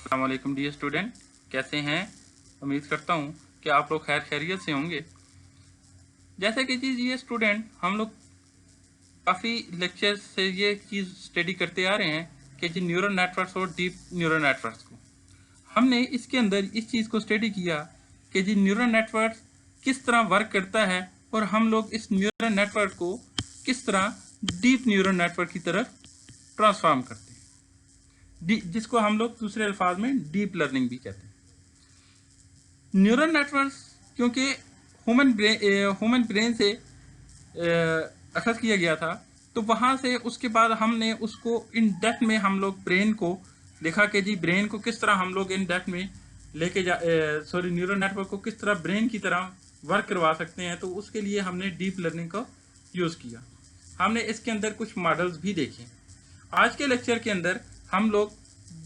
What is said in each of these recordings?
अस्सलाम वालेकुम dear student, कैसे हैं? उम्मीद करता हूँ कि आप लोग खैर खैरियत से होंगे। जैसे कि जी ये स्टूडेंट हम लोग काफ़ी लेक्चर से ये चीज़ स्टडी करते आ रहे हैं कि जी न्यूरल नेटवर्क्स और डीप न्यूरल नेटवर्क्स को हमने इसके अंदर इस चीज़ को स्टडी किया कि जी न्यूरल नेटवर्क किस तरह वर्क करता है और हम लोग इस न्यूरल नेटवर्क को किस तरह डीप न्यूरल नेटवर्क की तरफ ट्रांसफॉर्म करते हैं, जिसको हम लोग दूसरे अल्फाज में डीप लर्निंग भी कहते हैं। न्यूरल नेटवर्क्स क्योंकि ह्यूमन ब्रेन से अखज़ किया गया था, तो वहाँ से उसके बाद हमने उसको इन डेप्थ में हम लोग ब्रेन को देखा कि जी ब्रेन को किस तरह हम लोग इन डेप्थ में लेके न्यूरल नेटवर्क को किस तरह ब्रेन की तरह वर्क करवा सकते हैं। तो उसके लिए हमने डीप लर्निंग का यूज़ किया। हमने इसके अंदर कुछ मॉडल्स भी देखे। आज के लेक्चर के अंदर हम लोग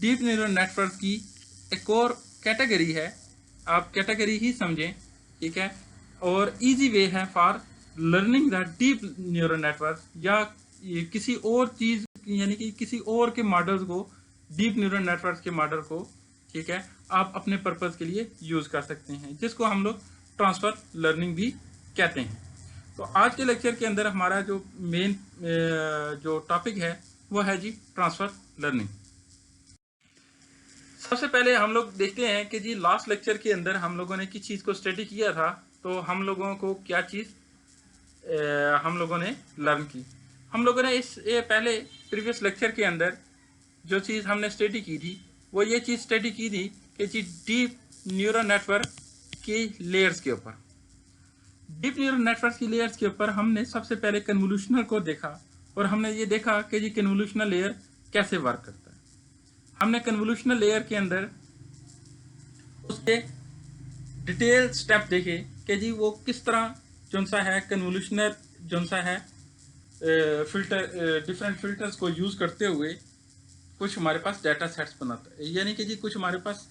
डीप न्यूरल नेटवर्क की एक और कैटेगरी है, आप कैटेगरी ही समझें, ठीक है, और इजी वे है for learning the deep neural network, या किसी और चीज़ यानी कि किसी और के मॉडल्स को, डीप न्यूरल नेटवर्क के मॉडल को, ठीक है, आप अपने पर्पज़ के लिए यूज़ कर सकते हैं, जिसको हम लोग ट्रांसफ़र लर्निंग भी कहते हैं। तो आज के लेक्चर के अंदर हमारा जो मेन जो टॉपिक है वो है जी ट्रांसफ़र लर्निंग। सबसे पहले हम लोग देखते हैं कि जी लास्ट लेक्चर के अंदर हम लोगों ने किस चीज़ को स्टडी किया था। तो हम लोगों को क्या चीज़ हम लोगों ने लर्न की। हम लोगों ने इस पहले प्रीवियस लेक्चर के अंदर जो चीज़ हमने स्टडी की थी वो ये चीज़ स्टडी की थी कि जी डीप न्यूरल नेटवर्क की लेयर्स के ऊपर, डीप न्यूरल नेटवर्क की लेयर्स के ऊपर हमने सबसे पहले कन्वोल्यूशनल को देखा और हमने ये देखा कि जी कन्वोल्यूशनल लेयर कैसे वर्क करता है। हमने कन्वोल्यूशनल लेयर के अंदर उसके डिटेल स्टेप देखे कि जी वो किस तरह जो सा है कन्वोल्यूशनल जो सा है डिफरेंट फिल्टर्स को यूज़ करते हुए कुछ हमारे पास डाटा सेट्स बनाता है, यानी कि जी कुछ हमारे पास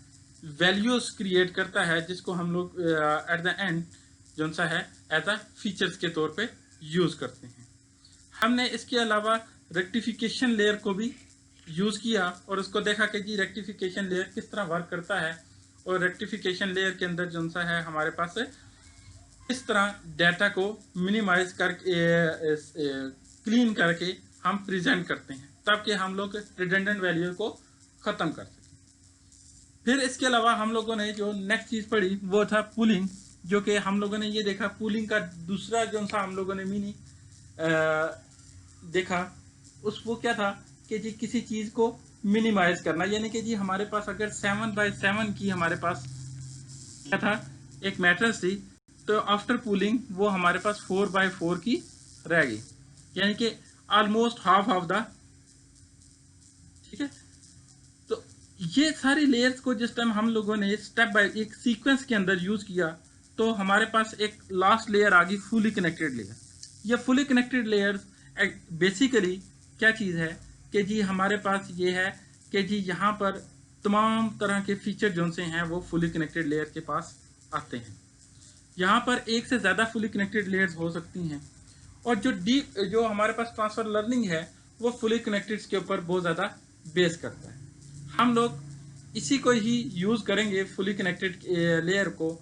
वैल्यूज क्रिएट करता है, जिसको हम लोग एट द एंड जो सा है एज अ फीचर्स के तौर पे यूज़ करते हैं। हमने इसके अलावा रेक्टिफिकेशन लेयर को भी यूज़ किया और उसको देखा कि जी रेक्टिफिकेशन लेयर किस तरह वर्क करता है, और रेक्टिफिकेशन लेयर के अंदर जो सा है हमारे पास इस तरह डाटा को मिनिमाइज करके क्लीन करके हम प्रेजेंट करते हैं, ताकि हम लोग रिडंडेंट वैल्यू को ख़त्म कर सकें। फिर इसके अलावा हम लोगों ने जो नेक्स्ट चीज़ पढ़ी वो था पुलिंग, जो कि हम लोगों ने ये देखा पुलिंग का दूसरा जो सा हम लोगों ने मीनिंग देखा उस वो क्या था कि जी किसी चीज़ को मिनिमाइज करना, यानी कि जी हमारे पास अगर 7x7 की हमारे पास क्या था एक मैट्रिक्स थी, तो आफ्टर पुलिंग वो हमारे पास 4x4 की रह गई, यानी कि ऑलमोस्ट हाफ ऑफ द, ठीक है। तो ये सारी लेयर्स को जिस टाइम हम लोगों ने स्टेप बाय एक सीक्वेंस के अंदर यूज किया, तो हमारे पास एक लास्ट लेयर आ गई फुली कनेक्टेड लेयर। ये फुली कनेक्टेड लेयर बेसिकली क्या चीज़ है कि जी हमारे पास ये है कि जी यहाँ पर तमाम तरह के फीचर जो से हैं वो फुली कनेक्टेड लेयर के पास आते हैं। यहाँ पर एक से ज़्यादा फुली कनेक्टेड लेयर्स हो सकती हैं, और जो हमारे पास ट्रांसफर लर्निंग है वो फुली कनेक्टेड के ऊपर बहुत ज़्यादा बेस करता है। हम लोग इसी को ही यूज़ करेंगे फुली कनेक्टेड लेयर को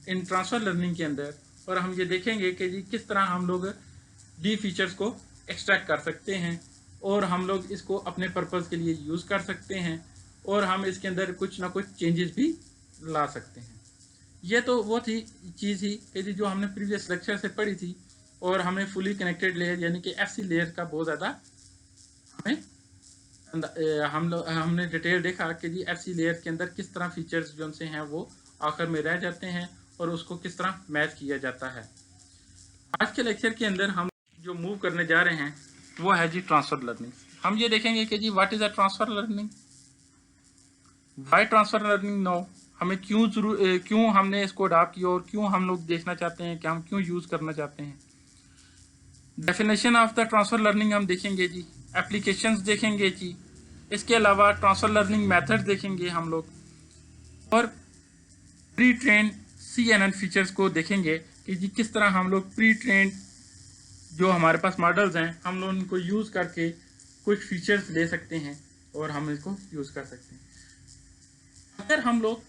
इन ट्रांसफर लर्निंग के अंदर, और हम ये देखेंगे कि जी किस तरह हम लोग डी फीचर्स को एक्सट्रैक्ट कर सकते हैं और हम लोग इसको अपने पर्पज़ के लिए यूज़ कर सकते हैं, और हम इसके अंदर कुछ ना कुछ चेंजेस भी ला सकते हैं। ये तो वो थी चीज़ ही कि जो हमने प्रीवियस लेक्चर से पढ़ी थी, और हमें फुली कनेक्टेड लेयर यानी कि एफसी लेयर का बहुत ज़्यादा हमने डिटेल देखा कि जी एफसी लेयर के अंदर किस तरह फीचर्स जो से हैं वो आखिर में रह जाते हैं और उसको किस तरह मैच किया जाता है। आज के लेक्चर के अंदर हम जो मूव करने जा रहे हैं वो है जी ट्रांसफर लर्निंग। हम ये देखेंगे कि जी what is a transfer learning, why transfer learning no, हमें क्यों हमने इसको अडॉप्ट किया और क्यों हम लोग देखना चाहते हैं कि हम क्यों यूज़ करना चाहते हैं। Definition of the transfer learning हम देखेंगे जी, एप्लीकेशंस देखेंगे जी, इसके अलावा ट्रांसफर लर्निंग मेथड देखेंगे हम लोग, और प्री ट्रेन CNN फीचर्स को देखेंगे कि जी किस तरह हम लोग प्री ट्रेन जो हमारे पास मॉडल्स हैं हम लोग उनको यूज़ करके कुछ फीचर्स ले सकते हैं और हम इसको यूज़ कर सकते हैं। अगर हम लोग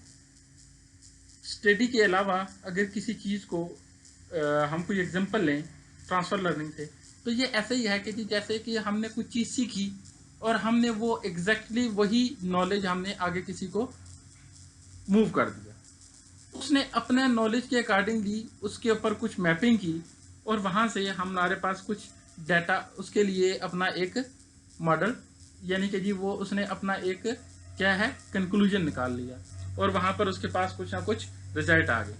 स्टडी के अलावा अगर किसी चीज़ को हम कोई एग्जांपल लें ट्रांसफ़र लर्निंग से, तो ये ऐसे ही है कि जी जैसे कि हमने कुछ चीज़ सीखी और हमने वो एग्जैक्टली वही नॉलेज हमने आगे किसी को मूव कर दिया। उसने अपने नॉलेज के अकॉर्डिंगली उसके ऊपर कुछ मैपिंग की और वहाँ से हमारे पास कुछ डाटा उसके लिए अपना एक मॉडल यानी कि जी वो उसने अपना एक क्या है कंक्लूजन निकाल लिया और वहाँ पर उसके पास कुछ ना कुछ रिजल्ट आ गए।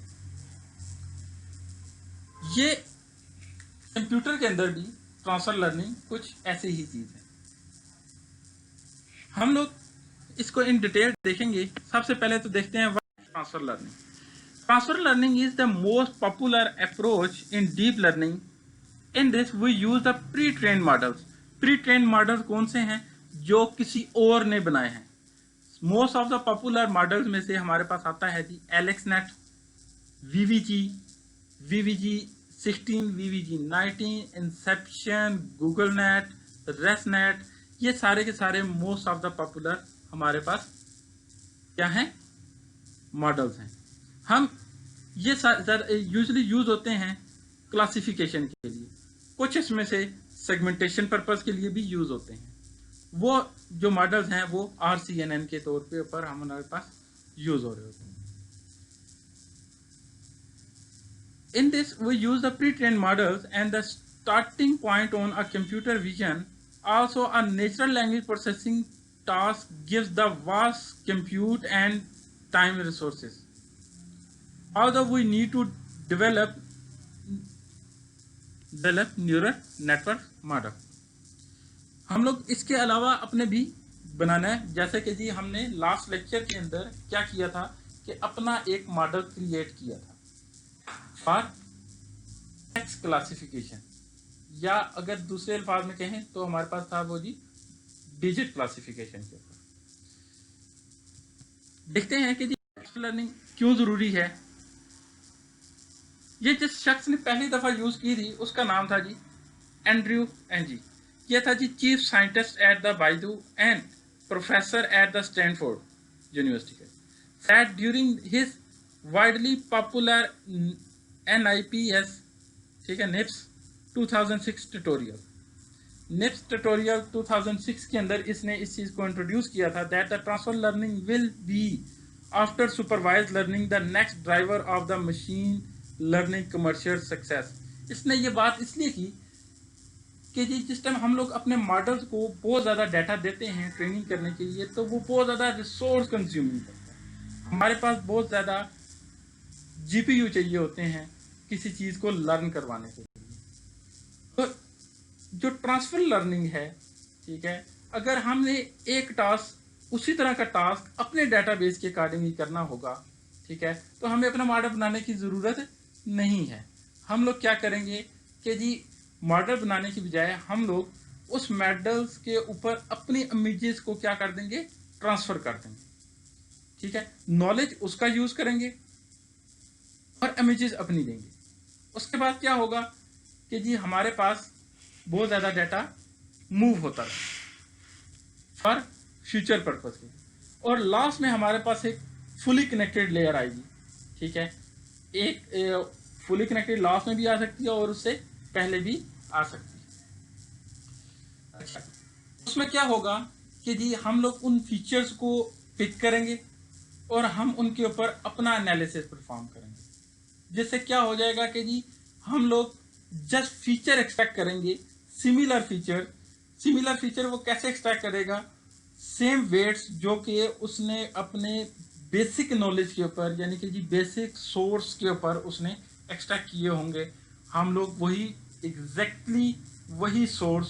ये कंप्यूटर के अंदर भी ट्रांसफर लर्निंग कुछ ऐसी ही चीज़ है। हम लोग इसको इन डिटेल देखेंगे। सबसे पहले तो देखते हैं transfer learning. Transfer learning is the most popular approach in deep learning. In this we use the pre train models. Pre train models कौन से हैं? जो किसी और ने बनाए हैं। Most of the popular models में से हमारे पास आता है जी AlexNet, VGG, VGG 16, VGG 19, Inception, GoogLeNet, ResNet, ये सारे के सारे मोस्ट ऑफ द पॉपुलर हमारे पास क्या हैं मॉडल्स हैं। हम ये यूजली यूज होते हैं क्लासिफिकेशन के लिए, कुछ इसमें से सेगमेंटेशन पर्पस के लिए भी यूज होते हैं। वो जो मॉडल्स हैं वो RCNN के तौर पे ऊपर हमारे पास यूज हो रहे होते हैं। In this we use the pre-trained models and the starting point on a computer vision. Also a natural language processing task gives the vast compute and time resources. Although we need to develop neural network model. हम लोग इसके अलावा अपने भी बनाना है, जैसे कि जी हमने लास्ट लेक्चर के अंदर क्या किया था कि अपना एक मॉडल क्रिएट किया था फॉर टेक्स्ट क्लासिफिकेशन, या अगर दूसरे अल्फाज में कहें तो हमारे पास था वो जी डिजिट क्लासिफिकेशन के ऊपर। देखते हैं कि जी लर्निंग क्यों जरूरी है। ये जिस शख्स ने पहली दफा यूज की थी उसका नाम था जी एंड्रयू एंजी। ये था जी chief scientist at the Baidu and professor at the Stanford University. Said during his widely popular NIPS, ठीक है, NIPS 2006 ट्यूटोरियल। NIPS ट्यूटोरियल 2006 के अंदर इसने इस चीज को इंट्रोड्यूस किया था that the transfer learning will be after supervise learning the next driver of the machine learning commercial success. इसने ये बात इसलिए की कि जी जिस टाइम हम लोग अपने मॉडल्स को बहुत ज़्यादा डाटा देते हैं ट्रेनिंग करने के लिए, तो वो बहुत ज़्यादा रिसोर्स कंज्यूमिंग करता है। हमारे पास बहुत ज़्यादा GPU चाहिए होते हैं किसी चीज़ को लर्न करवाने के लिए। तो जो ट्रांसफर लर्निंग है, ठीक है, अगर हमने एक टास्क उसी तरह का टास्क अपने डाटाबेस के अकॉर्डिंग ही करना होगा, ठीक है, तो हमें अपना मॉडल बनाने की ज़रूरत नहीं है। हम लोग क्या करेंगे कि जी मॉडल बनाने की बजाय हम लोग उस मॉडल्स के ऊपर अपनी इमेजेस को क्या कर देंगे, ट्रांसफर कर देंगे, ठीक है। नॉलेज उसका यूज करेंगे और इमेजेस अपनी देंगे। उसके बाद क्या होगा कि जी हमारे पास बहुत ज़्यादा डाटा मूव होता है फॉर फ्यूचर पर्पस के, और लास्ट में हमारे पास एक फुली कनेक्टेड लेयर आएगी, ठीक है। एक फुली कनेक्टेड लास्ट में भी आ सकती है और उससे पहले भी आ सकती है। अच्छा, उसमें क्या होगा कि जी हम लोग उन फीचर्स को पिक करेंगे और हम उनके ऊपर अपना एनालिसिस परफॉर्म करेंगे, जिससे क्या हो जाएगा कि जी हम लोग जस्ट फीचर एक्सट्रैक्ट करेंगे। सिमिलर फीचर वो कैसे एक्सट्रैक्ट करेगा? सेम वेट्स जो कि उसने अपने बेसिक नॉलेज के ऊपर यानी कि जी बेसिक सोर्स के ऊपर उसने एक्सट्रैक्ट किए होंगे, हम लोग वही एग्जैक्टली वही सोर्स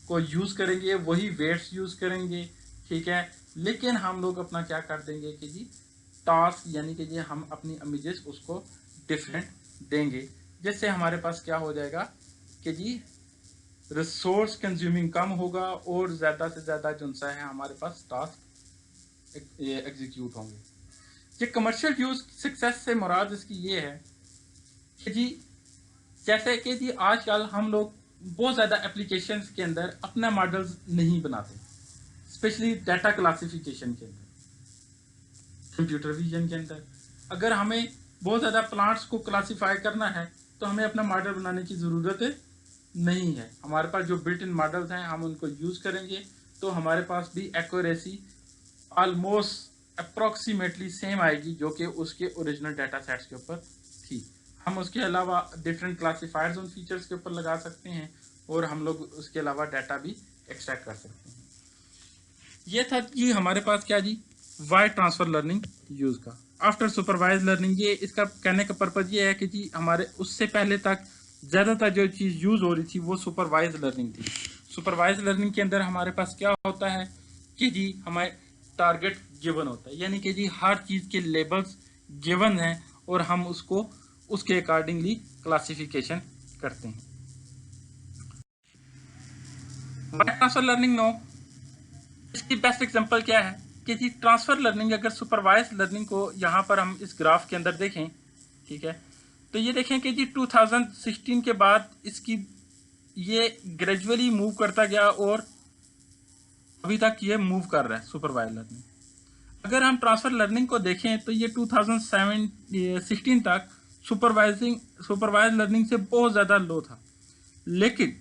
को यूज़ करेंगे, वही वेट्स यूज़ करेंगे, ठीक है। लेकिन हम लोग अपना क्या कर देंगे कि जी टास्क यानी कि जी हम अपनी इमेजेस उसको डिफरेंट देंगे, जिससे हमारे पास क्या हो जाएगा कि जी रिसोर्स कंज्यूमिंग कम होगा और ज़्यादा से ज़्यादा जो सा है हमारे पास टास्क एग्जीक्यूट होंगे। ये कमर्शियल यूज सक्सेस से मुराद इसकी ये है कि जी जैसे कि जी आजकल हम लोग बहुत ज़्यादा एप्लीकेशंस के अंदर अपना मॉडल्स नहीं बनाते, स्पेशली डाटा क्लासिफिकेशन के अंदर। कंप्यूटर विजन के अंदर। अगर हमें बहुत ज़्यादा प्लांट्स को क्लासीफाई करना है तो हमें अपना मॉडल बनाने की ज़रूरत नहीं है, हमारे पास जो बिल्ट इन मॉडल्स हैं हम उनको यूज़ करेंगे तो हमारे पास भी एक्यूरेसी ऑलमोस्ट अप्रॉक्सीमेटली सेम आएगी जो कि उसके ओरिजिनल डाटा सेट्स के ऊपर थी। हम उसके अलावा डिफरेंट क्लासीफायर्स उन फीचर्स के ऊपर लगा सकते हैं और हम लोग उसके अलावा डाटा भी एक्सट्रैक्ट कर सकते हैं। ये था कि हमारे पास क्या जी, वाइड ट्रांसफर लर्निंग यूज़ का। आफ्टर सुपरवाइज लर्निंग, ये इसका कहने का पर्पज़ ये है कि जी हमारे उससे पहले तक ज़्यादातर जो चीज़ यूज़ हो रही थी वो सुपरवाइज लर्निंग थी। सुपरवाइज लर्निंग के अंदर हमारे पास क्या होता है कि जी हमारे टारगेट गिवन होता है, यानी कि जी हर चीज़ के लेबल्स गिवन हैं और हम उसको उसके अकॉर्डिंगली क्लासिफिकेशन करते हैं। वाइड ट्रांसफर लर्निंग नो, इसकी बेस्ट एग्जांपल क्या है कि जी ट्रांसफर लर्निंग, अगर सुपरवाइज लर्निंग को यहाँ पर हम इस ग्राफ के अंदर देखें, ठीक है, तो ये देखें कि जी 2016 के बाद इसकी ये ग्रेजुअली मूव करता गया और अभी तक ये मूव कर रहा है सुपरवाइज लर्निंग। अगर हम ट्रांसफर लर्निंग को देखें तो ये 2016 तक सुपरवाइज लर्निंग से बहुत ज़्यादा लो था, लेकिन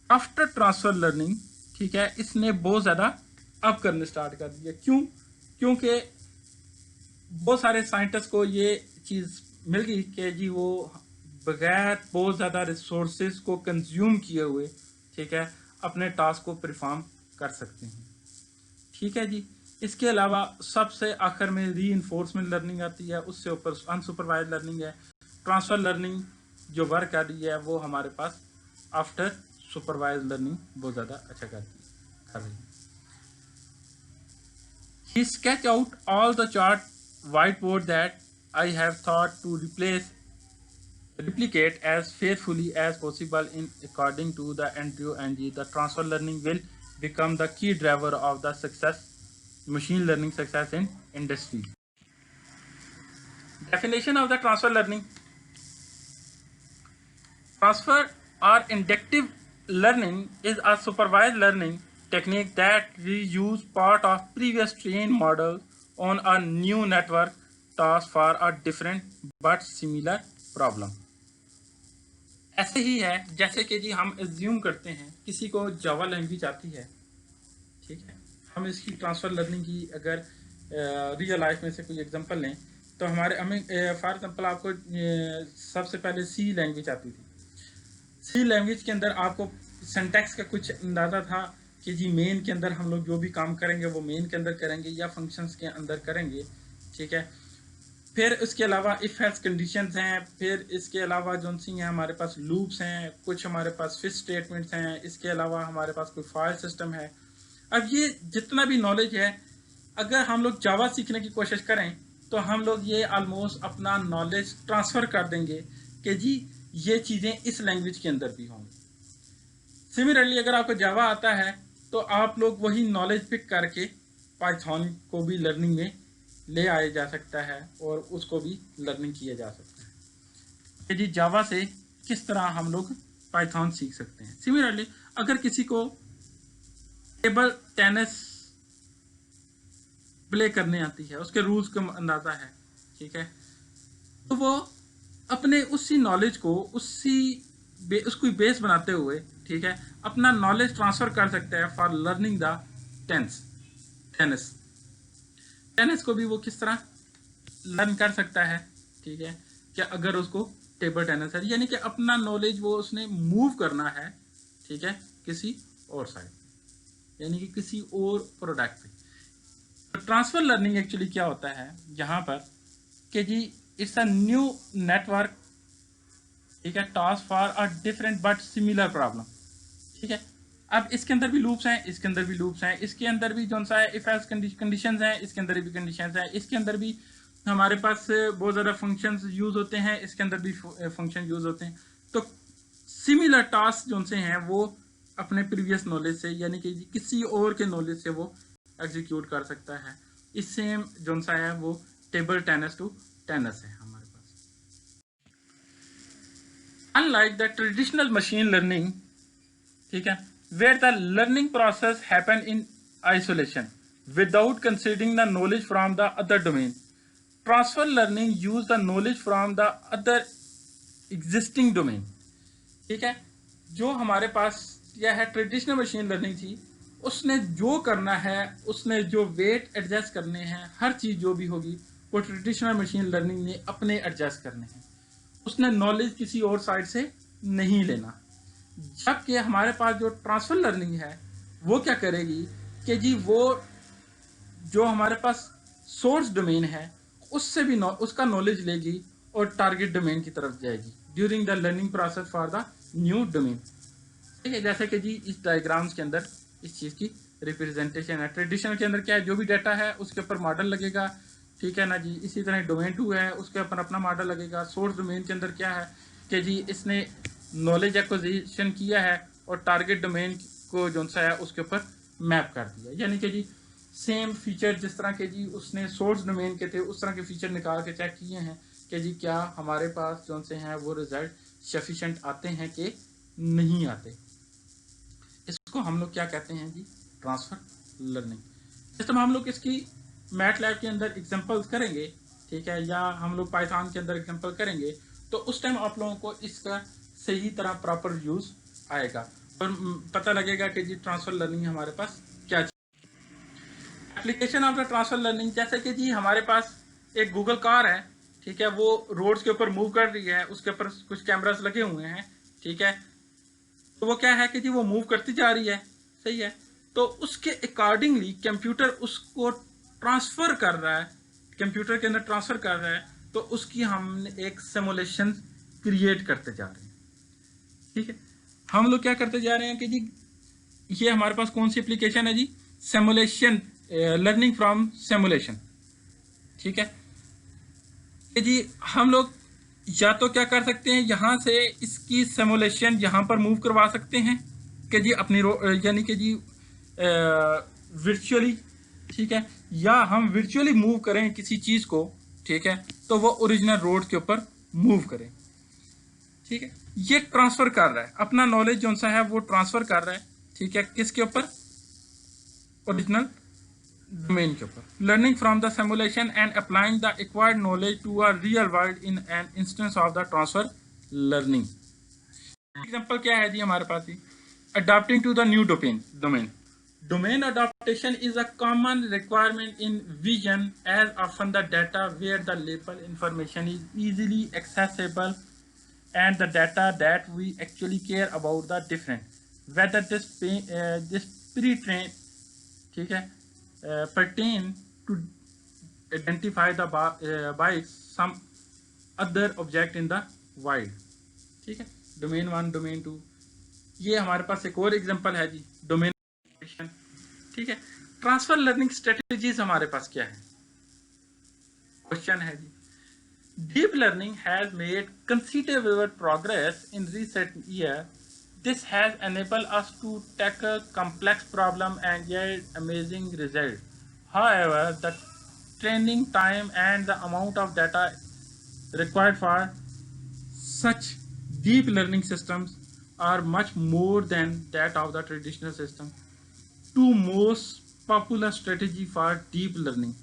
आफ्टर ट्रांसफर लर्निंग, ठीक है, इसने बहुत ज़्यादा अप करने स्टार्ट कर दिया। क्यों? क्योंकि बहुत सारे साइंटिस्ट को ये चीज़ मिल गई कि जी वो बगैर बहुत ज़्यादा रिसोर्सेज को कंज्यूम किए हुए, ठीक है, अपने टास्क को परफॉर्म कर सकते हैं। ठीक है जी। इसके अलावा सबसे आखिर में रीइंफोर्समेंट लर्निंग आती है, उससे ऊपर अनसुपरवाइज लर्निंग है। ट्रांसफर लर्निंग जो वर्क कर रही है वो हमारे पास आफ्टर सुपरवाइज लर्निंग बहुत ज़्यादा अच्छा कर रही है। He sketched out all the chart whiteboard that I have thought to replicate as faithfully as possible in according to the Andrew Ng. The transfer learning will become the key driver of the machine learning success in industry. Definition of the transfer learning. Transfer or inductive learning is a supervised learning technique that reuse part of previous trained model on a new network task for a different but similar problem. ऐसे ही है जैसे कि जी हम assume करते हैं किसी को Java language आती है, ठीक है, हम इसकी ट्रांसफ़र लर्निंग की अगर रियल लाइफ में से कोई एग्जांपल लें तो हमें फॉर एग्जांपल आपको सबसे पहले सी लैंग्वेज आती थी। सी लैंग्वेज के अंदर आपको सिंटैक्स का कुछ अंदाज़ा था कि जी मेन के अंदर हम लोग जो भी काम करेंगे वो मेन के अंदर करेंगे या फंक्शंस के अंदर करेंगे, ठीक है। फिर इसके अलावा इफ़ एल्स कंडीशंस हैं, फिर इसके अलावा जो सी हैं हमारे पास लूप्स हैं, कुछ हमारे पास फिश स्टेटमेंट्स हैं, इसके अलावा हमारे पास कोई फाइल सिस्टम है। अब ये जितना भी नॉलेज है, अगर हम लोग जावा सीखने की कोशिश करें तो हम लोग ये ऑलमोस्ट अपना नॉलेज ट्रांसफ़र कर देंगे कि जी ये चीज़ें इस लैंग्वेज के अंदर भी होंगी। सिमिलरली अगर आपको जावा आता है तो आप लोग वही नॉलेज पिक करके पाइथन को भी लर्निंग में ले आया जा सकता है और उसको भी लर्निंग किया जा सकता है कि जी जावा से किस तरह हम लोग पाइथन सीख सकते हैं। सिमिलरली अगर किसी को टेबल टेनिस प्ले करने आती है, उसके रूल्स का अंदाज़ा है, ठीक है, तो वो अपने उसी नॉलेज को उसको बेस बनाते हुए, ठीक है, अपना नॉलेज ट्रांसफ़र कर सकता है फॉर लर्निंग द टेनिस को भी वो किस तरह लर्न कर सकता है, ठीक है, क्या अगर उसको टेबल टेनिस है, यानी कि अपना नॉलेज वो उसने मूव करना है, ठीक है, किसी और साइड, यानी कि किसी और प्रोडक्ट पे। तो ट्रांसफर लर्निंग एक्चुअली क्या होता है यहाँ पर कि जी इट्स अ न्यू नेटवर्क, ठीक है, task for a different but similar problem, ठीक है। अब इसके अंदर भी लूप्स हैं, इसके अंदर भी लूप्स हैं, इसके अंदर भी जो सा है इफ एल्स कंडीशंस हैं, इसके अंदर भी कंडीशंस हैं, इसके अंदर भी हमारे पास बहुत ज़्यादा फंक्शंस यूज़ होते हैं, इसके अंदर भी फंक्शन यूज़ होते हैं। तो सिमिलर टास्क जो से हैं वो अपने प्रीवियस नॉलेज से, यानी कि किसी और के नॉलेज से वो एग्जीक्यूट कर सकता है। इस सेम जो सा है वो टेबल टेनिस टू टेनिस है हमारे पास। Unlike the traditional machine learning, ठीक है, where the learning process happen in isolation, without considering the knowledge from the other domain. Transfer learning use the knowledge from the other existing domain. ठीक है, जो हमारे पास क्या है ट्रेडिशनल मशीन लर्निंग थी, उसने जो करना है, उसने जो वेट एडजस्ट करने हैं, हर चीज़ जो भी होगी वो ट्रेडिशनल मशीन लर्निंग ने अपने एडजस्ट करने हैं, उसने नॉलेज किसी और साइड से नहीं लेना। जबकि हमारे पास जो ट्रांसफर लर्निंग है वो क्या करेगी कि जी वो जो हमारे पास सोर्स डोमेन है उससे भी उसका नॉलेज लेगी और टारगेट डोमेन की तरफ जाएगी during the learning process for the new domain. ठीक है, जैसे कि जी इस डायग्राम्स के अंदर इस चीज़ की रिप्रेजेंटेशन है। ट्रेडिशनल के अंदर क्या है, जो भी डाटा है उसके ऊपर मॉडल लगेगा, ठीक है ना जी। इसी तरह डोमेन 2 है, उसके ऊपर अपना मॉडल लगेगा। सोर्स डोमेन के अंदर क्या है कि जी इसने नॉलेज एक्विजिशन किया है और टारगेट डोमेन को जो सा है उसके ऊपर मैप कर दिया, यानी कि जी सेम फीचर जिस तरह के जी उसने सोर्स डोमेन के थे उस तरह के फीचर निकाल के चेक किए हैं कि जी क्या हमारे पास जो से हैं वो रिजल्ट सफिशेंट आते हैं कि नहीं आते। इसको हम लोग क्या कहते हैं जी, ट्रांसफर लर्निंग। जिस टाइम हम लोग इसकी मैटलैब के अंदर एग्जांपल्स करेंगे, ठीक है, या हम लोग पाइथन के अंदर एग्जांपल करेंगे, तो उस टाइम आप लोगों को इसका सही तरह प्रॉपर यूज आएगा और पता लगेगा कि जी ट्रांसफर लर्निंग हमारे पास क्या application of the transfer learning. जैसे कि जी हमारे पास एक गूगल कार है, ठीक है, वो रोड्स के ऊपर मूव कर रही है, उसके ऊपर कुछ कैमरास लगे हुए हैं, ठीक है, तो वो क्या है कि जी वो मूव करती जा रही है, सही है, तो उसके अकॉर्डिंगली कंप्यूटर उसको ट्रांसफर कर रहा है, कंप्यूटर के अंदर ट्रांसफर कर रहा है, तो उसकी हमने एक सिमुलेशन क्रिएट करते जा रहे हैं। ठीक है, हम लोग क्या करते जा रहे हैं कि जी ये हमारे पास कौन सी एप्लीकेशन है जी, सिमुलेशन, लर्निंग फ्रॉम सिमुलेशन। ठीक है कि जी हम लोग या तो क्या कर सकते हैं, यहाँ से इसकी सिमुलेशन यहाँ पर मूव करवा सकते हैं कि जी अपनी यानी कि जी वर्चुअली, ठीक है, या हम वर्चुअली मूव करें किसी चीज़ को, ठीक है, तो वो ओरिजिनल रोड के ऊपर मूव करें। ठीक है, ये ट्रांसफर कर रहा है अपना नॉलेज जो सा है वो ट्रांसफर कर रहा है, ठीक है, किसके ऊपर, ओरिजिनल डोमेन के ऊपर। Learning from the simulation and applying the acquired knowledge to a real world in an instance of the transfer learning. Example क्या है जी हमारे पास ही, adopting to the new domain. Domain adaptation is a common requirement in vision, as often the data where the label information is easily accessible and the data that we actually care about the different, whether this pre-trained, ठीक है, pertain to identify the by some other object in the wild। ठीक है, domain 1 domain 2, ये हमारे पास एक और example है जी, domain. ठीक है, ट्रांसफर लर्निंग स्ट्रेटजीज हमारे पास क्या है, क्वेश्चन है जी। Deep learning has made considerable progress in recent year. This has enabled us to tackle complex problems and yield amazing results. However, the training time and the amount of data required for such deep learning systems are much more than that of the traditional system. Two most popular strategies for deep learning: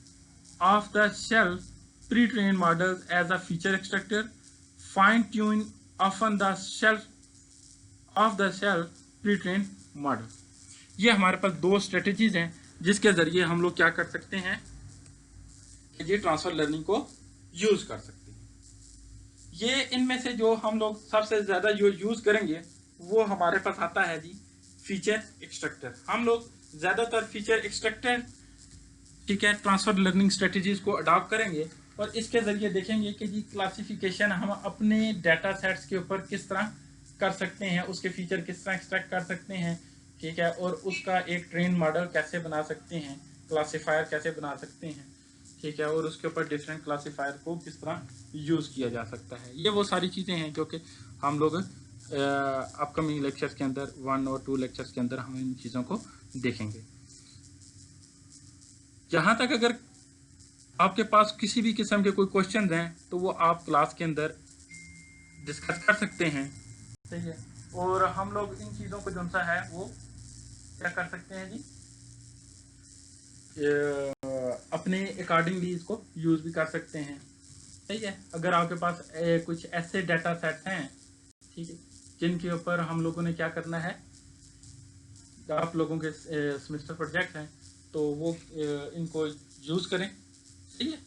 off-the-shelf pre-trained models as a feature extractor, fine-tune off-the-shelf pre-trained model। ये हमारे पास दो strategies हैं जिसके जरिए हम लोग क्या कर सकते हैं, ये ट्रांसफर लर्निंग को यूज कर सकते हैं। ये इनमें से जो हम लोग सबसे ज्यादा यूज करेंगे वो हमारे पास आता है जी फीचर एक्सट्रैक्टर। हम लोग ज्यादातर फीचर एक्सट्रैक्टर, ठीक है, ट्रांसफर लर्निंग स्ट्रेटजीज को अडॉप्ट करेंगे और इसके जरिए देखेंगे कि जी क्लासिफिकेशन हम अपने डाटा सेट्स के ऊपर किस तरह कर सकते हैं, उसके फीचर किस तरह एक्सट्रैक्ट कर सकते हैं, ठीक है, और उसका एक ट्रेन मॉडल कैसे बना सकते हैं, क्लासीफायर कैसे बना सकते हैं, ठीक है, और उसके ऊपर डिफरेंट क्लासीफायर को किस तरह यूज़ किया जा सकता है। ये वो सारी चीज़ें हैं जो कि हम लोग अपकमिंग लेक्चर्स के अंदर 1 और 2 लेक्चर्स के अंदर हम इन चीज़ों को देखेंगे। जहाँ तक अगर आपके पास किसी भी किस्म के कोई क्वेश्चन हैं तो वो आप क्लास के अंदर डिस्कस कर सकते हैं, सही है, और हम लोग इन चीज़ों को जो सा है वो क्या कर सकते हैं जी, अपने अकॉर्डिंगली इसको यूज़ भी कर सकते हैं। सही है। अगर आपके पास कुछ ऐसे डाटा सेट हैं, ठीक है, जिनके ऊपर हम लोगों ने क्या करना है, आप लोगों के सेमेस्टर प्रोजेक्ट हैं, तो वो इनको यूज़ करें। सही है।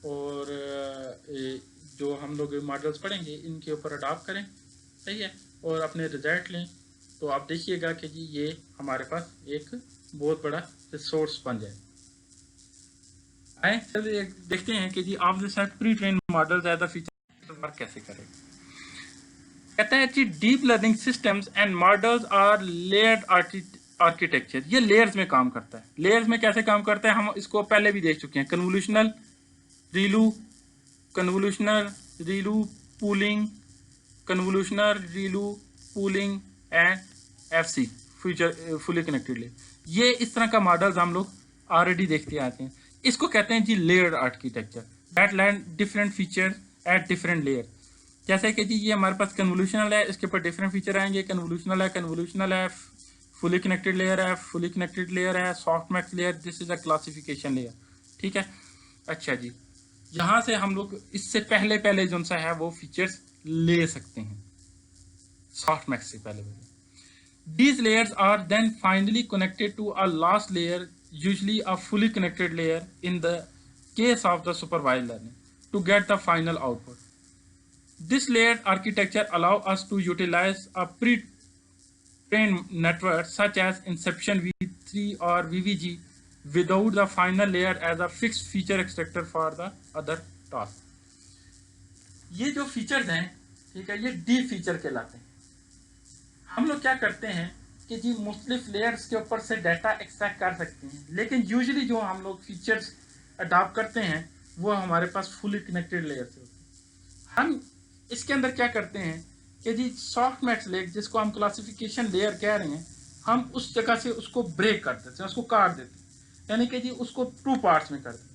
और जो हम लोग मॉडल्स पढ़ेंगे इनके ऊपर अडॉप्ट करें। सही है। और अपने रिजल्ट लें, तो आप देखिएगा कि जी ये हमारे पास एक बहुत बड़ा रिसोर्स बन जाए। आए चलिए देखते हैं कि जी आप set pre train models as a feature work कैसे करेंगे। कहते हैं जी deep learning systems and models are layered architecture. ये लेयर्स में काम करता है। लेयर्स में कैसे काम करता है हम इसको पहले भी देख चुके हैं। Convolutional, ReLU, convolutional, ReLU, pooling, convolutional, ReLU, pooling and FC, future fully connected layer. ये इस तरह का मॉडल्स हम लोग ऑलरेडी देखते आते हैं। इसको कहते हैं जी layered architecture that learn different feature at different layer. जैसे कि जी ये हमारे पास कन्वोल्यूशनल है, इसके ऊपर डिफरेंट फीचर आएंगे। कन्वोल्यूशनल है, फुली कनेक्टेड लेयर है, फुली कनेक्टेड लेयर है, softmax layer, this is a classification layer. ठीक है। अच्छा जी, यहाँ से हम लोग इससे पहले पहले जो सा है वो फीचर्स ले सकते हैं सॉफ्टमैक्स से पहले पहले। These layers are then finally connected to a last layer, usually a fully connected layer in the case of the supervised learning, to get the final output. This layered architecture allows us to utilize a pre-trained network such as Inception V3 or VVG without the final layer as a fixed feature extractor for the other task. ये जो features हैं, ठीक है, ये deep feature कहलाते हैं। हम लोग क्या करते हैं कि जी मुख्तलिफ लेयर्स के ऊपर से डाटा एक्सट्रैक्ट कर सकते हैं, लेकिन यूजुअली जो हम लोग फीचर्स अडॉप्ट करते हैं वो हमारे पास फुली कनेक्टेड लेयर से होते हैं। हम इसके अंदर क्या करते हैं कि जी सॉफ्टमैक्स लेयर, जिसको हम क्लासिफिकेशन लेयर कह रहे हैं, हम उस जगह से उसको ब्रेक कर देते हैं, उसको काट देते हैं, यानी कि जी उसको 2 पार्ट्स में कर देते हैं।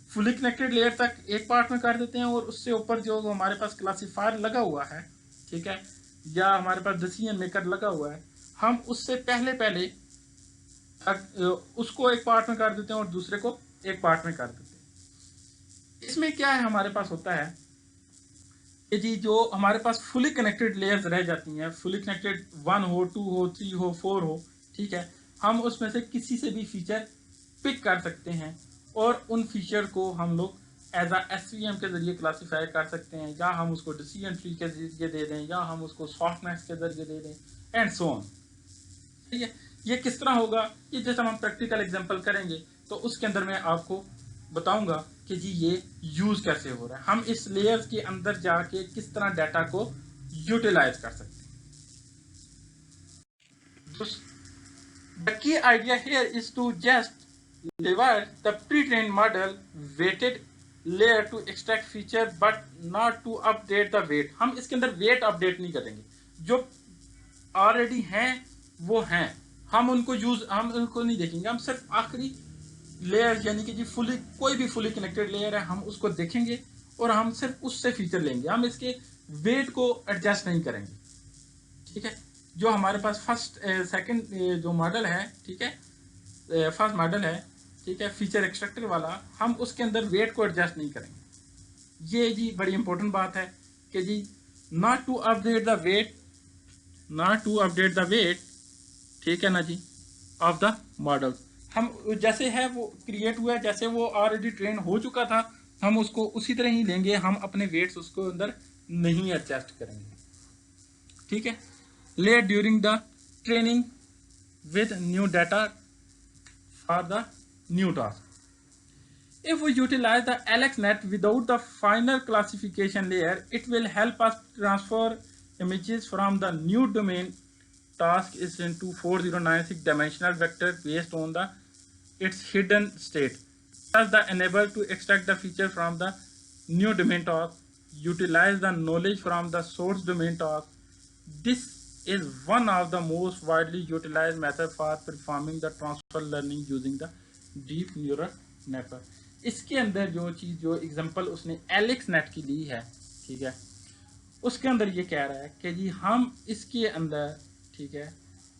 फुली कनेक्टेड लेयर तक एक पार्ट में कर देते हैं, और उससे ऊपर जो हमारे पास क्लासीफायर लगा हुआ है, ठीक है, या हमारे पास डिसीजन मेकर लगा हुआ है, हम उससे पहले पहले उसको एक पार्ट में कर देते हैं और दूसरे को एक पार्ट में कर देते हैं। इसमें क्या है हमारे पास होता है कि जी जो हमारे पास फुली कनेक्टेड लेयर्स रह जाती हैं, फुली कनेक्टेड 1 हो, 2 हो, 3 हो, 4 हो, ठीक है, हम उसमें से किसी से भी फीचर पिक कर सकते हैं और उन फीचर को हम लोग एज अ SVM के जरिए क्लासीफाई कर सकते हैं, या हम उसको डिसीजन ट्री के जरिए दे दें, या हम उसको सॉफ्टमैक्स के जरिए दे दें, एंड सो ऑन। ठीक है। ये किस तरह होगा, ये जैसे हम प्रैक्टिकल एग्जांपल करेंगे तो उसके अंदर मैं आपको बताऊंगा कि जी ये यूज कैसे हो रहा है, हम इस लेयर्स के अंदर जाके किस तरह डाटा को यूटिलाइज कर सकते हैं। The key idea here is to just leverage the pre-trained model weighted layer to extract feature but not to update the weight। हम इसके अंदर वेट अपडेट नहीं करेंगे, जो ऑलरेडी हैं वो हैं, हम उनको नहीं देखेंगे। हम सिर्फ आखिरी लेयर यानी कि जी फुली कोई भी फुली कनेक्टेड लेयर है हम उसको देखेंगे और हम सिर्फ उससे फीचर लेंगे, हम इसके वेट को एडजस्ट नहीं करेंगे। ठीक है। जो हमारे पास फर्स्ट सेकंड जो मॉडल है, ठीक है, फर्स्ट मॉडल है, ठीक है, फीचर एक्सट्रैक्टर वाला, हम उसके अंदर वेट को एडजस्ट नहीं करेंगे। ये जी बड़ी इंपॉर्टेंट बात है कि जी not to update the weight, not to update the weight, ठीक है ना जी, ऑफ द मॉडल। हम जैसे है वो क्रिएट हुआ है, जैसे वो ऑलरेडी ट्रेन हो चुका था, हम उसको उसी तरह ही लेंगे, हम अपने वेट्स उसको अंदर नहीं एडजस्ट करेंगे। ठीक है। Layer during the training with new data for the new task. If we utilize the AlexNet without the final classification layer, it will help us transfer images from the new domain task is into 4096 dimensional vector based on the its hidden state. Thus, the enable to extract the feature from the new domain task, utilize the knowledge from the source domain task. This is one of the most widely utilized method for performing the transfer learning using the deep neural network. इसके अंदर जो चीज़ जो example उसने AlexNet की ली है, ठीक है, उसके अंदर ये कह रहा है कि जी हम इसके अंदर, ठीक है,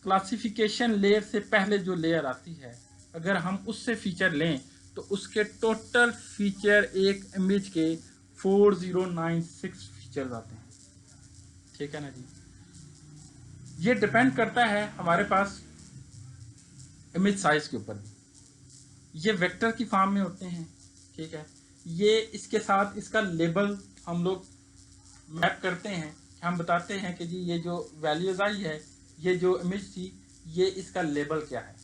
क्लासिफिकेशन लेयर से पहले जो लेयर आती है, अगर हम उससे फीचर लें तो उसके टोटल फीचर एक इमेज के 4096 फीचर्स आते हैं। ठीक है ना जी। ये डिपेंड करता है हमारे पास इमेज साइज के ऊपर भी। ये वेक्टर की फॉर्म में होते हैं। ठीक है, ये इसके साथ इसका लेबल हम लोग मैप करते हैं। हम बताते हैं कि जी ये जो वैल्यूज आई है, ये जो इमेज थी, ये इसका लेबल क्या है।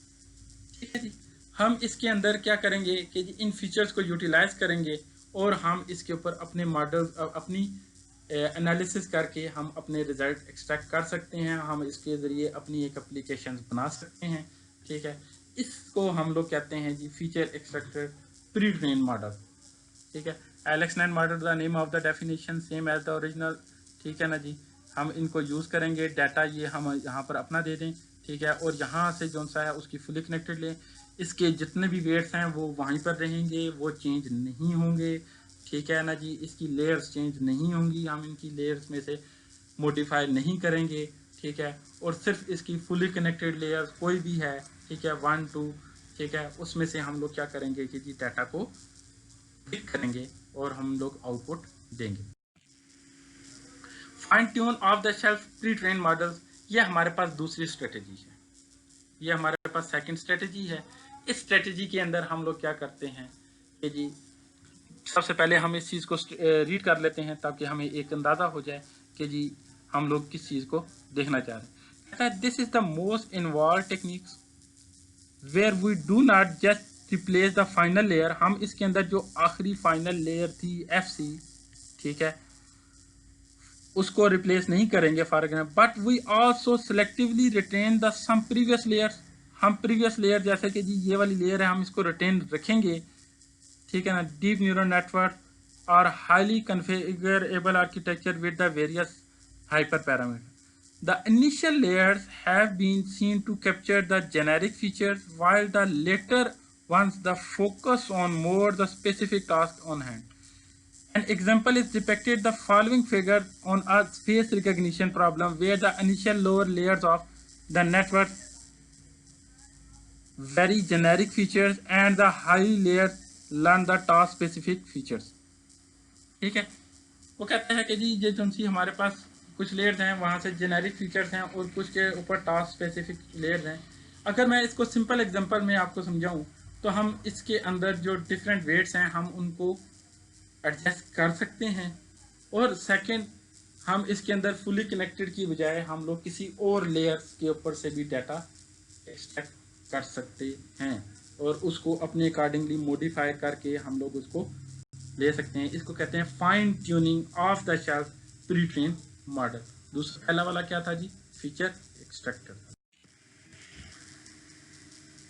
ठीक है जी। हम इसके अंदर क्या करेंगे कि जी इन फीचर्स को यूटिलाइज करेंगे और हम इसके ऊपर अपने मॉडल अपनी एनालिसिस करके हम अपने रिजल्ट एक्सट्रैक्ट कर सकते हैं। हम इसके ज़रिए अपनी एक एप्लीकेशन बना सकते हैं। ठीक है, इसको हम लोग कहते हैं जी feature extractor pre train model. ठीक है, AlexNet model the name of the definition same as the original. ठीक है ना जी। हम इनको यूज़ करेंगे, डाटा ये हम यहाँ पर अपना दे दें। ठीक है, और यहाँ से जो सा है उसकी फुली कनेक्टेड लें। इसके जितने भी वेट्स हैं वो वहीं पर रहेंगे, वो चेंज नहीं होंगे। ठीक है ना जी। इसकी लेयर्स चेंज नहीं होंगी, हम इनकी लेयर्स में से मॉडिफाई नहीं करेंगे। ठीक है, और सिर्फ इसकी फुली कनेक्टेड लेयर्स कोई भी है, ठीक है 1 2, ठीक है, उसमें से हम लोग क्या करेंगे कि जी डाटा को पिक करेंगे और हम लोग आउटपुट देंगे। Fine tune of the shelf pre train models, ये हमारे पास दूसरी स्ट्रेटेजी है। ये हमारे पास सेकंड स्ट्रेटेजी है। इस स्ट्रेटेजी के अंदर हम लोग क्या करते हैं कि जी सबसे पहले हम इस चीज़ को रीड कर लेते हैं ताकि हमें एक अंदाज़ा हो जाए कि जी हम लोग किस चीज़ को देखना चाह रहे हैं। This is the most involve techniques where we do not just replace the final layer. हम इसके अंदर जो आखिरी फाइनल लेयर थी FC, ठीक है, उसको रिप्लेस नहीं करेंगे for example, but we also selectively retain the some previous layers. हम प्रीवियस लेयर जैसे कि जी ये वाली लेयर है, हम इसको रिटेन रखेंगे। ठीक है ना। डीप न्यूरल नेटवर्क और highly configurable architecture with the various hyper parameter. The initial layers have been seen to capture the generic features, while the later ones the focus on more the specific task on hand. An example is depicted the following figure on a face recognition problem where the initial lower layers of the network very generic features and the high layers learn the task specific features. ठीक है, वो कहते हैं कि जी ये जो सी हमारे पास कुछ लेयर्स हैं वहाँ से जेनेरिक फीचर्स हैं और कुछ के ऊपर टास्क स्पेसिफिक लेयर्स हैं। अगर मैं इसको सिंपल एग्जांपल में आपको समझाऊं तो हम इसके अंदर जो डिफरेंट वेट्स हैं हम उनको एडजस्ट कर सकते हैं। और सेकंड, हम इसके अंदर फुली कनेक्टेड की बजाय हम लोग किसी और लेयर्स के ऊपर से भी डाटा एक्सट्रैक्ट कर सकते हैं और उसको अपने अकॉर्डिंगली मॉडिफाई करके हम लोग उसको ले सकते हैं। इसको कहते हैं fine tuning of the shelf pre train model. दूसरा पहला वाला क्या था जी, फीचर एक्सट्रैक्टर।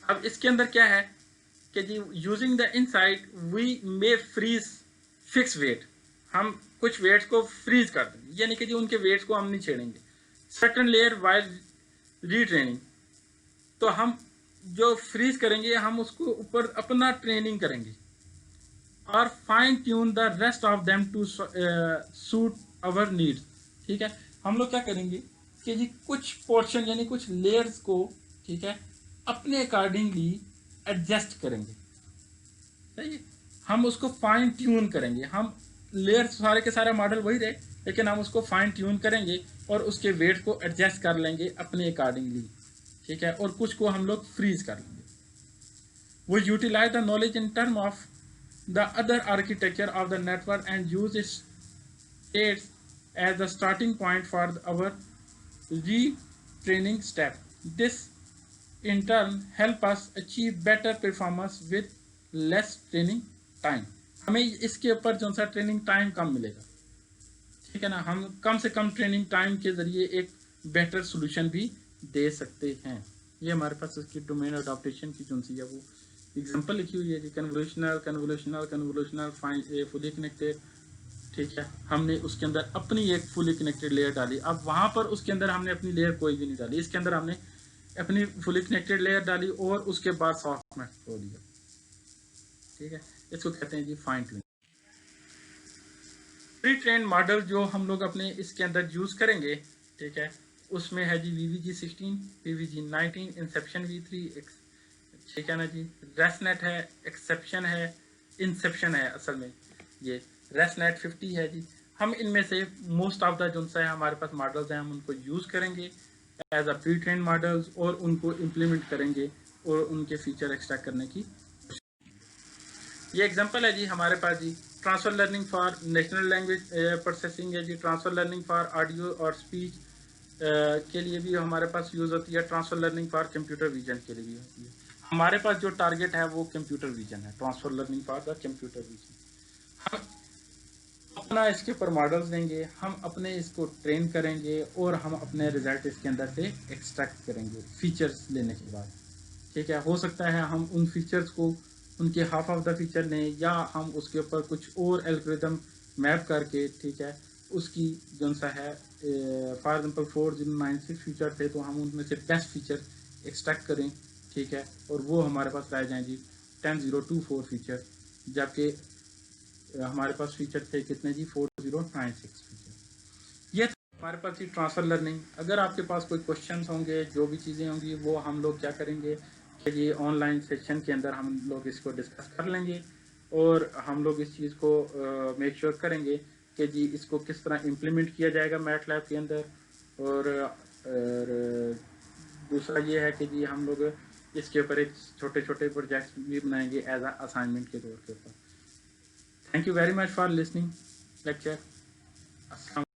अब इसके अंदर क्या है कि जी using the insight we may freeze fix weight. हम कुछ वेट्स को फ्रीज कर देंगे, यानी कि जी उनके वेट्स को हम नहीं छेड़ेंगे। सर्टन लेयर वाइल रीट्रेनिंग, तो हम जो फ्रीज करेंगे हम उसको ऊपर अपना ट्रेनिंग करेंगे और fine tune the rest of them to suit our needs. ठीक है, हम लोग क्या करेंगे कि जी कुछ पोर्शन यानी कुछ लेयर्स को, ठीक है, अपने अकॉर्डिंगली एडजस्ट करेंगे। सही है, हम उसको फाइन ट्यून करेंगे। हम लेयर्स सारे के सारे मॉडल वही रहे लेकिन हम उसको फाइन ट्यून करेंगे और उसके वेट को एडजस्ट कर लेंगे अपने अकॉर्डिंगली। ठीक है, और कुछ को हम लोग फ्रीज कर लेंगे। वो utilise the knowledge in term of the other architecture of the network and use its states as the starting point for our retraining step. This in turn help us achieve better performance with less training time. हमें इसके ऊपर जो सा training time कम मिलेगा। ठीक है ना, हम कम से कम ट्रेनिंग टाइम के जरिए एक बेटर सोल्यूशन भी दे सकते हैं। ये हमारे पास इसकी डोमेन अडॉप्टेशन की जो सी है वो एग्जाम्पल लिखी हुई है जी, कन्वोल्यूशनल फुली कनेक्टेड। ठीक है, हमने उसके अंदर अपनी एक फुली कनेक्टेड लेयर डाली। अब वहाँ पर उसके अंदर हमने अपनी लेयर कोई भी नहीं डाली, इसके अंदर हमने अपनी फुली कनेक्टेड लेयर डाली और उसके बाद सॉफ्ट मैथ छोड़ दिया। ठीक है, इसको कहते हैं जी fine tuning. Pre train model जो हम लोग अपने इसके अंदर यूज करेंगे, ठीक है, उसमें है जी VVG16, VVG19, इंसेप्शन V3, ठीक है ना जी। रेस्टनेट है, एक्सेप्शन है, इंसेप्शन है। असल में ये रेस्टनेट 50 है जी। हम इनमें से मोस्ट ऑफ द जो सा है हमारे पास मॉडल्स हैं, हम उनको यूज़ करेंगे as a pre train models और उनको इम्प्लीमेंट करेंगे और उनके फीचर एक्सट्रैक्ट करने की। ये एग्जांपल है जी हमारे पास जी, transfer learning for natural language processing है जी, ट्रांसफर लर्निंग फॉर ऑडियो और स्पीच के लिए भी हमारे पास यूज़ होती है, transfer learning for computer vision के लिए भी होती है। हमारे पास जो टारगेट है वो कंप्यूटर विजन है, transfer learning for the computer vision. हम अपना इसके ऊपर मॉडल्स देंगे, हम अपने इसको ट्रेन करेंगे और हम अपने रिजल्ट इसके अंदर से एक्सट्रैक्ट करेंगे फीचर्स लेने के बाद। ठीक है, हो सकता है हम उन फीचर्स को उनके हाफ ऑफ द फीचर लें या हम उसके ऊपर कुछ और एल्गोरिदम मैप करके, ठीक है, उसकी जो सा है फॉर एग्जांपल 4096 फीचर थे तो हम उनमें से बेस्ट फीचर एक्सट्रैक्ट करें। ठीक है, और वो हमारे पास रह जाएं जी 10024 फीचर, जबकि हमारे पास फीचर थे कितने जी 4096 फीचर। ये हमारे पास ही ट्रांसफर लर्निंग। अगर आपके पास कोई क्वेश्चन होंगे, जो भी चीज़ें होंगी, वो हम लोग क्या करेंगे कि ये ऑनलाइन सेशन के अंदर हम लोग इसको डिस्कस कर लेंगे और हम लोग इस चीज़ को मेक श्योर करेंगे कि जी इसको किस तरह इम्प्लीमेंट किया जाएगा मैटलैब के अंदर। और दूसरा ये है कि जी हम लोग इसके ऊपर एक छोटे छोटे प्रोजेक्ट्स भी बनाएंगे एज अ असाइनमेंट के तौर के ऊपर। Thank you very much for listening lecture.